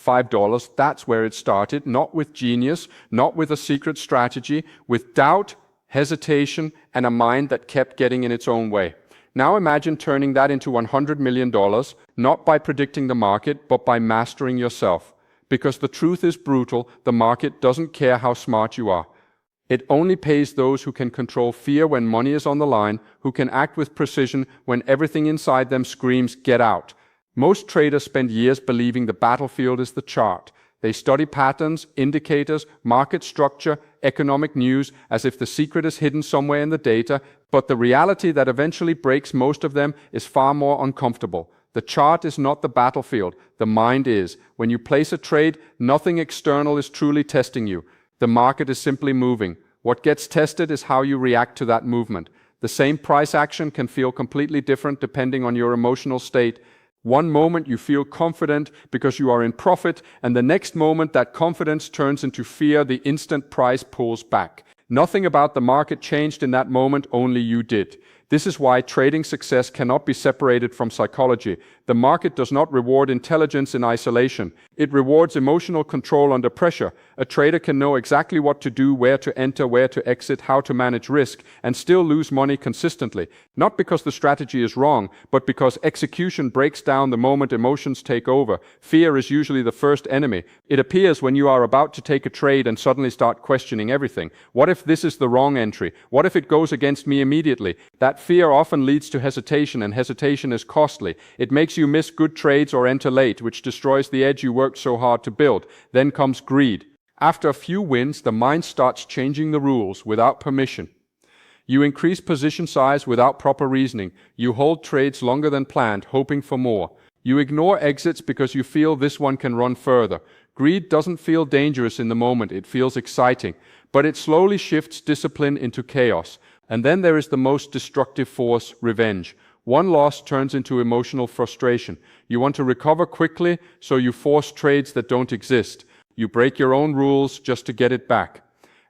$5. That's where it started, not with genius, not with a secret strategy, with doubt, hesitation, and a mind that kept getting in its own way. Now imagine turning that into $100 million, not by predicting the market, but by mastering yourself. Because the truth is brutal, the market doesn't care how smart you are. It only pays those who can control fear when money is on the line, who can act with precision when everything inside them screams, "Get out." Most traders spend years believing the battlefield is the chart. They study patterns, indicators, market structure, economic news, as if the secret is hidden somewhere in the data, but the reality that eventually breaks most of them is far more uncomfortable. The chart is not the battlefield, the mind is. When you place a trade, nothing external is truly testing you. The market is simply moving. What gets tested is how you react to that movement. The same price action can feel completely different depending on your emotional state. One moment you feel confident because you are in profit, and the next moment that confidence turns into fear the instant price pulls back. Nothing about the market changed in that moment, only you did. This is why trading success cannot be separated from psychology. The market does not reward intelligence in isolation. It rewards emotional control under pressure. A trader can know exactly what to do, where to enter, where to exit, how to manage risk, and still lose money consistently. Not because the strategy is wrong, but because execution breaks down the moment emotions take over. Fear is usually the first enemy. It appears when you are about to take a trade and suddenly start questioning everything. What if this is the wrong entry? What if it goes against me immediately? That fear often leads to hesitation, and hesitation is costly. It makes you miss good trades or enter late, which destroys the edge you worked so hard to build. Then comes greed. After a few wins, the mind starts changing the rules without permission. You increase position size without proper reasoning. You hold trades longer than planned, hoping for more. You ignore exits because you feel this one can run further. Greed doesn't feel dangerous in the moment, it feels exciting. But it slowly shifts discipline into chaos. And then there is the most destructive force, revenge. One loss turns into emotional frustration. You want to recover quickly, so you force trades that don't exist. You break your own rules just to get it back.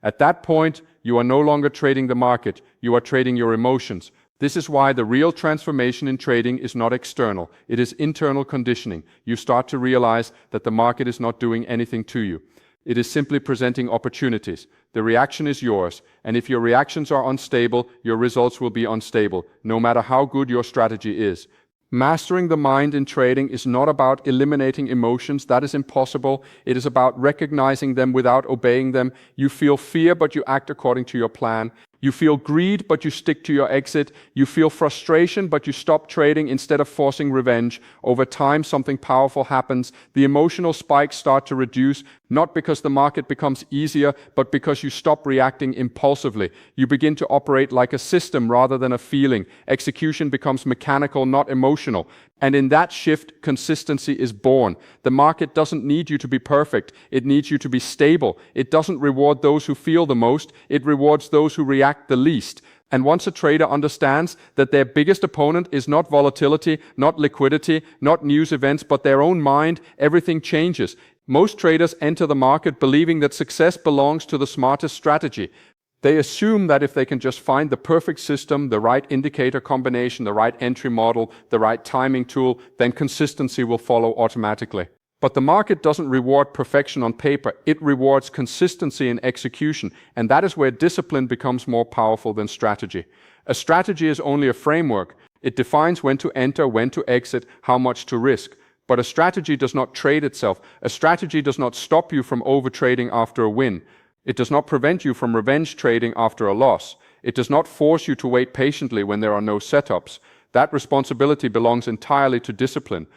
At that point, you are no longer trading the market, you are trading your emotions. This is why the real transformation in trading is not external, it is internal conditioning. You start to realize that the market is not doing anything to you. It is simply presenting opportunities. The reaction is yours, and if your reactions are unstable, your results will be unstable, no matter how good your strategy is. Mastering the mind in trading is not about eliminating emotions, that is impossible. It is about recognizing them without obeying them. You feel fear, but you act according to your plan. You feel greed, but you stick to your exit. You feel frustration, but you stop trading instead of forcing revenge. Over time, something powerful happens. The emotional spikes start to reduce, not because the market becomes easier, but because you stop reacting impulsively. You begin to operate like a system rather than a feeling. Execution becomes mechanical, not emotional. And in that shift, consistency is born. The market doesn't need you to be perfect. It needs you to be stable. It doesn't reward those who feel the most. It rewards those who react the least. And once a trader understands that their biggest opponent is not volatility, not liquidity, not news events, but their own mind, everything changes. Most traders enter the market believing that success belongs to the smartest strategy. They assume that if they can just find the perfect system, the right indicator combination, the right entry model, the right timing tool, then consistency will follow automatically. But the market doesn't reward perfection on paper, it rewards consistency in execution, and that is where discipline becomes more powerful than strategy. A strategy is only a framework. It defines when to enter, when to exit, how much to risk. But a strategy does not trade itself. A strategy does not stop you from overtrading after a win. It does not prevent you from revenge trading after a loss. It does not force you to wait patiently when there are no setups. That responsibility belongs entirely to discipline.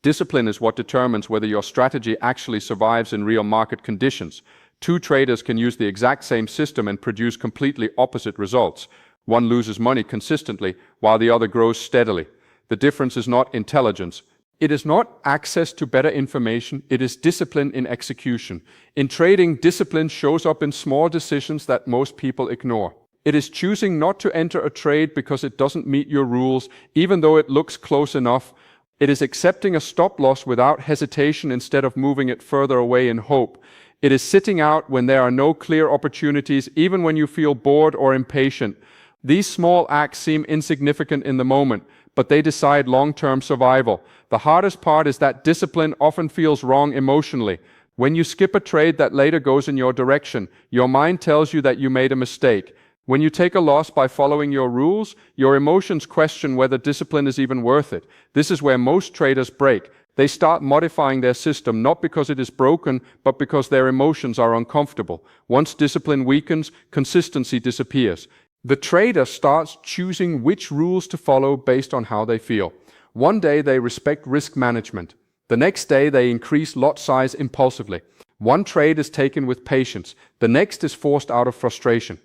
Discipline is what determines whether your strategy actually survives in real market conditions. Two traders can use the exact same system and produce completely opposite results. One loses money consistently, while the other grows steadily. The difference is not intelligence. It is not access to better information, it is discipline in execution. In trading, discipline shows up in small decisions that most people ignore. It is choosing not to enter a trade because it doesn't meet your rules, even though it looks close enough. It is accepting a stop loss without hesitation instead of moving it further away in hope. It is sitting out when there are no clear opportunities, even when you feel bored or impatient. These small acts seem insignificant in the moment, but they decide long-term survival. The hardest part is that discipline often feels wrong emotionally. When you skip a trade that later goes in your direction, your mind tells you that you made a mistake. When you take a loss by following your rules, your emotions question whether discipline is even worth it. This is where most traders break. They start modifying their system not because it is broken, but because their emotions are uncomfortable. Once discipline weakens, consistency disappears. The trader starts choosing which rules to follow based on how they feel. One day they respect risk management. The next day they increase lot size impulsively. One trade is taken with patience. The next is forced out of frustration.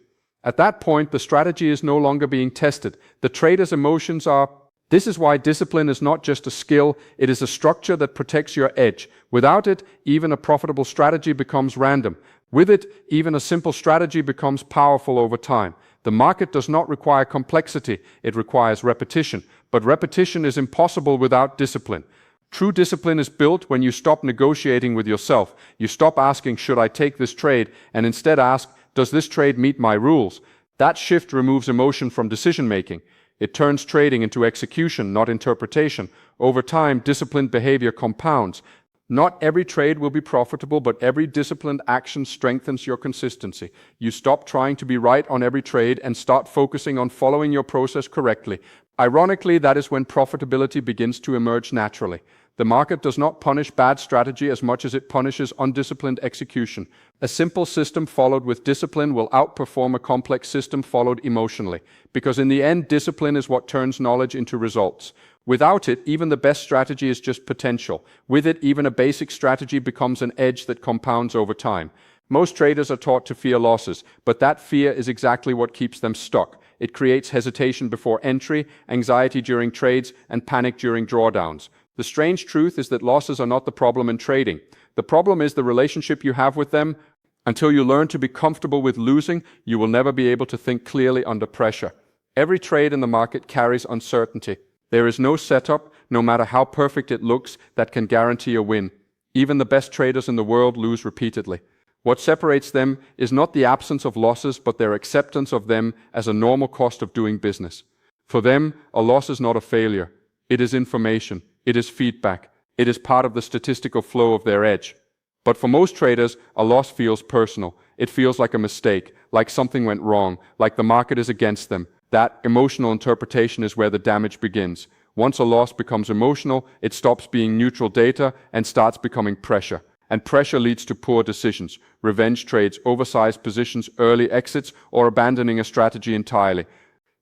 At that point, the strategy is no longer being tested. The trader's emotions are. This is why discipline is not just a skill, it is a structure that protects your edge. Without it, even a profitable strategy becomes random. With it, even a simple strategy becomes powerful over time. The market does not require complexity, it requires repetition. But repetition is impossible without discipline. True discipline is built when you stop negotiating with yourself. You stop asking, should I take this trade? And instead ask, does this trade meet my rules? That shift removes emotion from decision making. It turns trading into execution, not interpretation. Over time, disciplined behavior compounds. Not every trade will be profitable, but every disciplined action strengthens your consistency. You stop trying to be right on every trade and start focusing on following your process correctly. Ironically, that is when profitability begins to emerge naturally. The market does not punish bad strategy as much as it punishes undisciplined execution. A simple system followed with discipline will outperform a complex system followed emotionally, because in the end, discipline is what turns knowledge into results. Without it, even the best strategy is just potential. With it, even a basic strategy becomes an edge that compounds over time. Most traders are taught to fear losses, but that fear is exactly what keeps them stuck. It creates hesitation before entry, anxiety during trades, and panic during drawdowns. The strange truth is that losses are not the problem in trading. The problem is the relationship you have with them. Until you learn to be comfortable with losing, you will never be able to think clearly under pressure. Every trade in the market carries uncertainty. There is no setup, no matter how perfect it looks, that can guarantee a win. Even the best traders in the world lose repeatedly. What separates them is not the absence of losses, but their acceptance of them as a normal cost of doing business. For them, a loss is not a failure. It is information. It is feedback. It is part of the statistical flow of their edge. But for most traders, a loss feels personal. It feels like a mistake, like something went wrong, like the market is against them. That emotional interpretation is where the damage begins. Once a loss becomes emotional, it stops being neutral data and starts becoming pressure. And pressure leads to poor decisions, revenge trades, oversized positions, early exits, or abandoning a strategy entirely.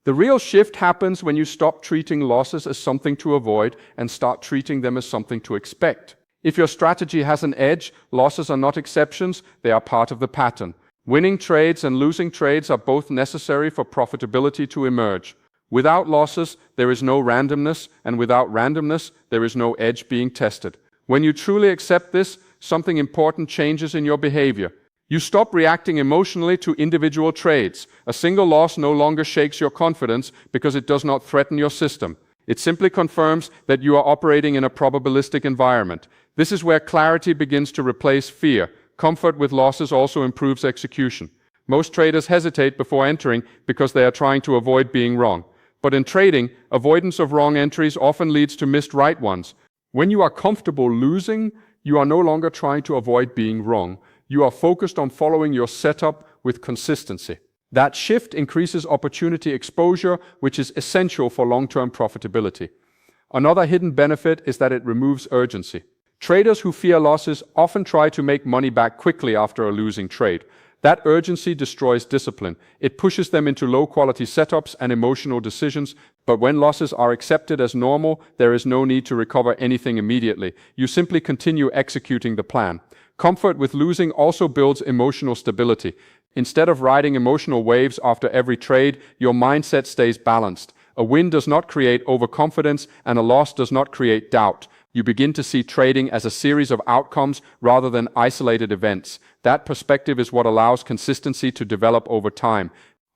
The real shift happens when you stop treating losses as something to avoid and start treating them as something to expect. If your strategy has an edge, losses are not exceptions, they are part of the pattern. Winning trades and losing trades are both necessary for profitability to emerge. Without losses, there is no randomness, and without randomness, there is no edge being tested. When you truly accept this, something important changes in your behavior. You stop reacting emotionally to individual trades. A single loss no longer shakes your confidence because it does not threaten your system. It simply confirms that you are operating in a probabilistic environment. This is where clarity begins to replace fear. Comfort with losses also improves execution. Most traders hesitate before entering because they are trying to avoid being wrong. But in trading, avoidance of wrong entries often leads to missed right ones. When you are comfortable losing, you are no longer trying to avoid being wrong. You are focused on following your setup with consistency. That shift increases opportunity exposure, which is essential for long-term profitability. Another hidden benefit is that it removes urgency. Traders who fear losses often try to make money back quickly after a losing trade. That urgency destroys discipline. It pushes them into low-quality setups and emotional decisions, but when losses are accepted as normal, there is no need to recover anything immediately. You simply continue executing the plan. Comfort with losing also builds emotional stability. Instead of riding emotional waves after every trade, your mindset stays balanced. A win does not create overconfidence, and a loss does not create doubt. You begin to see trading as a series of outcomes rather than isolated events. That perspective is what allows consistency to develop over time.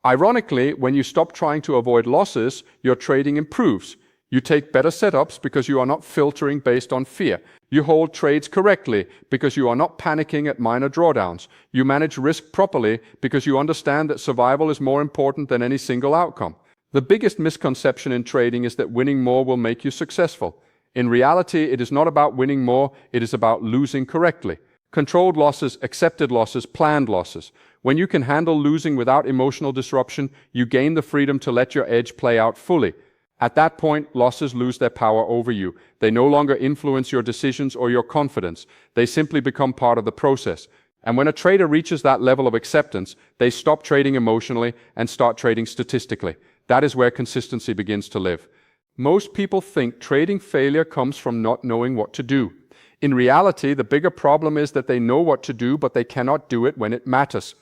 Ironically, when you stop trying to avoid losses, your trading improves. You take better setups because you are not filtering based on fear. You hold trades correctly because you are not panicking at minor drawdowns. You manage risk properly because you understand that survival is more important than any single outcome. The biggest misconception in trading is that winning more will make you successful. In reality, it is not about winning more, it is about losing correctly. Controlled losses, accepted losses, planned losses. When you can handle losing without emotional disruption, you gain the freedom to let your edge play out fully. At that point, losses lose their power over you. They no longer influence your decisions or your confidence. They simply become part of the process. And when a trader reaches that level of acceptance, they stop trading emotionally and start trading statistically. That is where consistency begins to live. Most people think trading failure comes from not knowing what to do. In reality, the bigger problem is that they know what to do, but they cannot do it when it matters.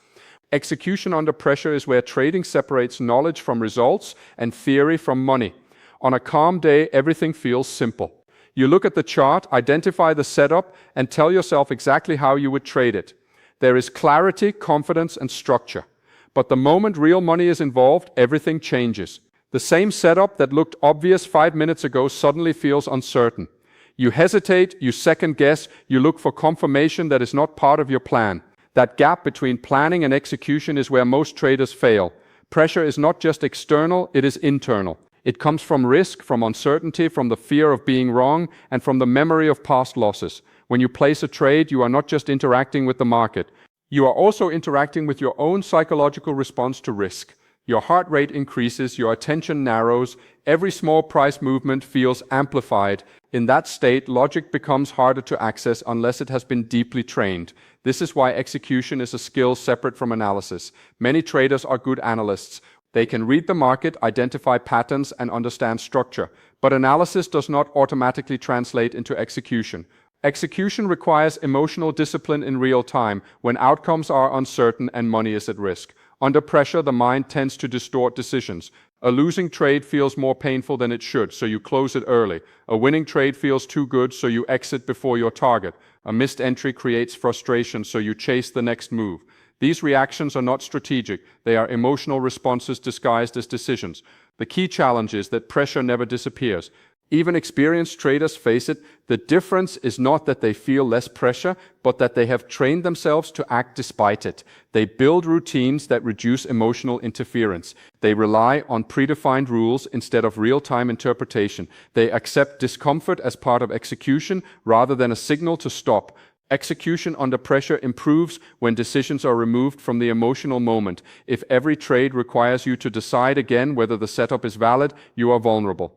Execution under pressure is where trading separates knowledge from results and theory from money. On a calm day, everything feels simple. You look at the chart, identify the setup, and tell yourself exactly how you would trade it. There is clarity, confidence, and structure. But the moment real money is involved, everything changes. The same setup that looked obvious 5 minutes ago suddenly feels uncertain. You hesitate, you second guess, you look for confirmation that is not part of your plan. That gap between planning and execution is where most traders fail. Pressure is not just external, it is internal. It comes from risk, from uncertainty, from the fear of being wrong, and from the memory of past losses. When you place a trade, you are not just interacting with the market. You are also interacting with your own psychological response to risk. Your heart rate increases, your attention narrows, every small price movement feels amplified. In that state, logic becomes harder to access unless it has been deeply trained. This is why execution is a skill separate from analysis. Many traders are good analysts. They can read the market, identify patterns, and understand structure. But analysis does not automatically translate into execution. Execution requires emotional discipline in real time, when outcomes are uncertain and money is at risk. Under pressure, the mind tends to distort decisions. A losing trade feels more painful than it should, so you close it early. A winning trade feels too good, so you exit before your target. A missed entry creates frustration, so you chase the next move. These reactions are not strategic. They are emotional responses disguised as decisions. The key challenge is that pressure never disappears. Even experienced traders face it. The difference is not that they feel less pressure, but that they have trained themselves to act despite it. They build routines that reduce emotional interference. They rely on predefined rules instead of real-time interpretation. They accept discomfort as part of execution rather than a signal to stop. Execution under pressure improves when decisions are removed from the emotional moment. If every trade requires you to decide again whether the setup is valid, you are vulnerable.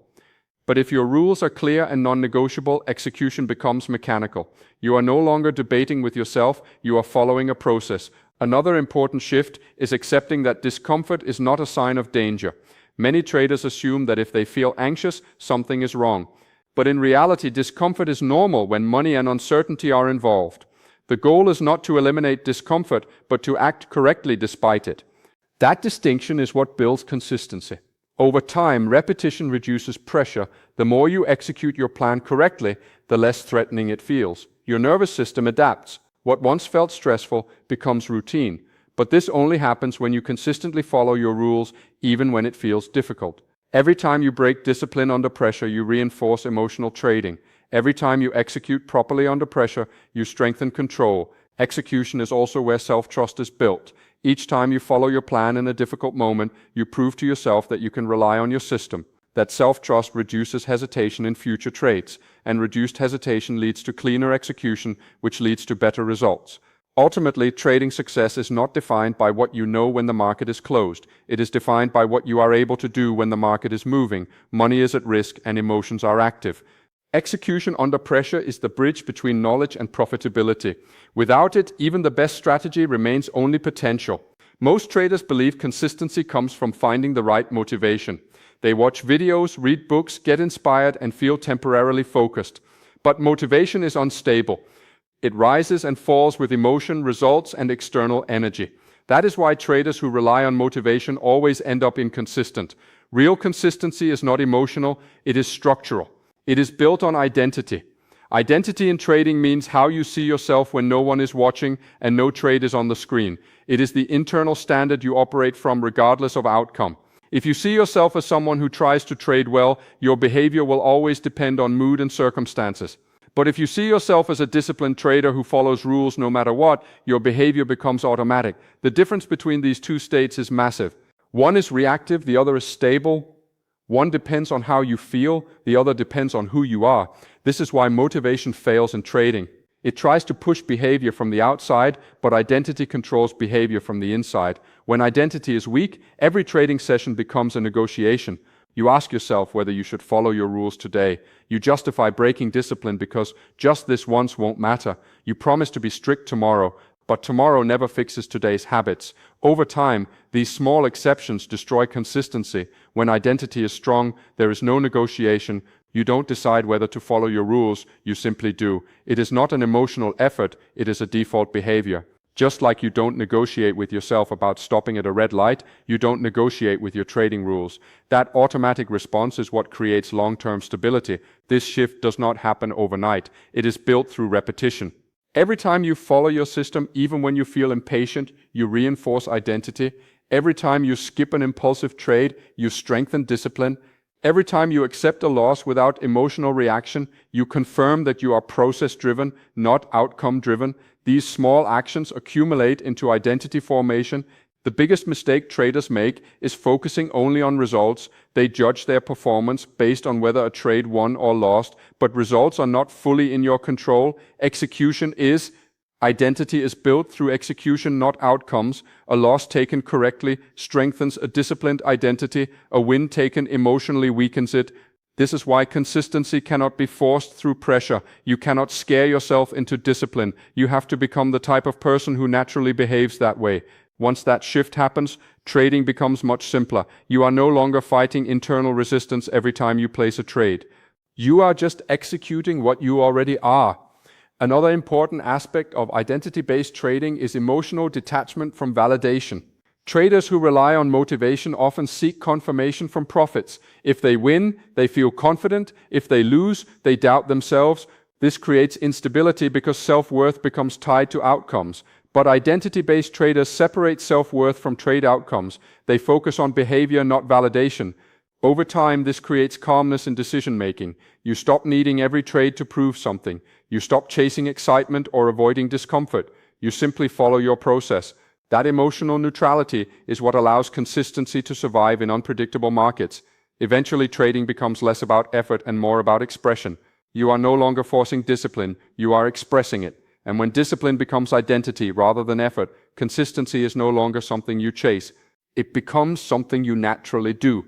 But if your rules are clear and non-negotiable, execution becomes mechanical. You are no longer debating with yourself, you are following a process. Another important shift is accepting that discomfort is not a sign of danger. Many traders assume that if they feel anxious, something is wrong. But in reality, discomfort is normal when money and uncertainty are involved. The goal is not to eliminate discomfort, but to act correctly despite it. That distinction is what builds consistency. Over time, repetition reduces pressure. The more you execute your plan correctly, the less threatening it feels. Your nervous system adapts. What once felt stressful becomes routine. But this only happens when you consistently follow your rules, even when it feels difficult. Every time you break discipline under pressure, you reinforce emotional trading. Every time you execute properly under pressure, you strengthen control. Execution is also where self-trust is built. Each time you follow your plan in a difficult moment, you prove to yourself that you can rely on your system. That self-trust reduces hesitation in future trades, and reduced hesitation leads to cleaner execution, which leads to better results. Ultimately, trading success is not defined by what you know when the market is closed. It is defined by what you are able to do when the market is moving, money is at risk, and emotions are active. Execution under pressure is the bridge between knowledge and profitability. Without it, even the best strategy remains only potential. Most traders believe consistency comes from finding the right motivation. They watch videos, read books, get inspired, and feel temporarily focused. But motivation is unstable. It rises and falls with emotion, results, and external energy. That is why traders who rely on motivation always end up inconsistent. Real consistency is not emotional, it is structural. It is built on identity. Identity in trading means how you see yourself when no one is watching and no trade is on the screen. It is the internal standard you operate from regardless of outcome. If you see yourself as someone who tries to trade well, your behavior will always depend on mood and circumstances. But if you see yourself as a disciplined trader who follows rules no matter what, your behavior becomes automatic. The difference between these two states is massive. One is reactive, the other is stable. One depends on how you feel, the other depends on who you are. This is why motivation fails in trading. It tries to push behavior from the outside, but identity controls behavior from the inside. When identity is weak, every trading session becomes a negotiation. You ask yourself whether you should follow your rules today. You justify breaking discipline because just this once won't matter. You promise to be strict tomorrow, but tomorrow never fixes today's habits. Over time, these small exceptions destroy consistency. When identity is strong, there is no negotiation. You don't decide whether to follow your rules, you simply do. It is not an emotional effort, it is a default behavior. Just like you don't negotiate with yourself about stopping at a red light, you don't negotiate with your trading rules. That automatic response is what creates long-term stability. This shift does not happen overnight. It is built through repetition. Every time you follow your system, even when you feel impatient, you reinforce identity. Every time you skip an impulsive trade, you strengthen discipline. Every time you accept a loss without emotional reaction, you confirm that you are process-driven, not outcome-driven. These small actions accumulate into identity formation. The biggest mistake traders make is focusing only on results. They judge their performance based on whether a trade won or lost, but results are not fully in your control. Execution is. Identity is built through execution, not outcomes. A loss taken correctly strengthens a disciplined identity. A win taken emotionally weakens it. This is why consistency cannot be forced through pressure. You cannot scare yourself into discipline. You have to become the type of person who naturally behaves that way. Once that shift happens, trading becomes much simpler. You are no longer fighting internal resistance every time you place a trade. You are just executing what you already are. Another important aspect of identity-based trading is emotional detachment from validation. Traders who rely on motivation often seek confirmation from profits. If they win, they feel confident. If they lose, they doubt themselves. This creates instability because self-worth becomes tied to outcomes. But identity-based traders separate self-worth from trade outcomes. They focus on behavior, not validation. Over time, this creates calmness in decision-making. You stop needing every trade to prove something. You stop chasing excitement or avoiding discomfort. You simply follow your process. That emotional neutrality is what allows consistency to survive in unpredictable markets. Eventually, trading becomes less about effort and more about expression. You are no longer forcing discipline, you are expressing it. And when discipline becomes identity rather than effort, consistency is no longer something you chase. It becomes something you naturally do.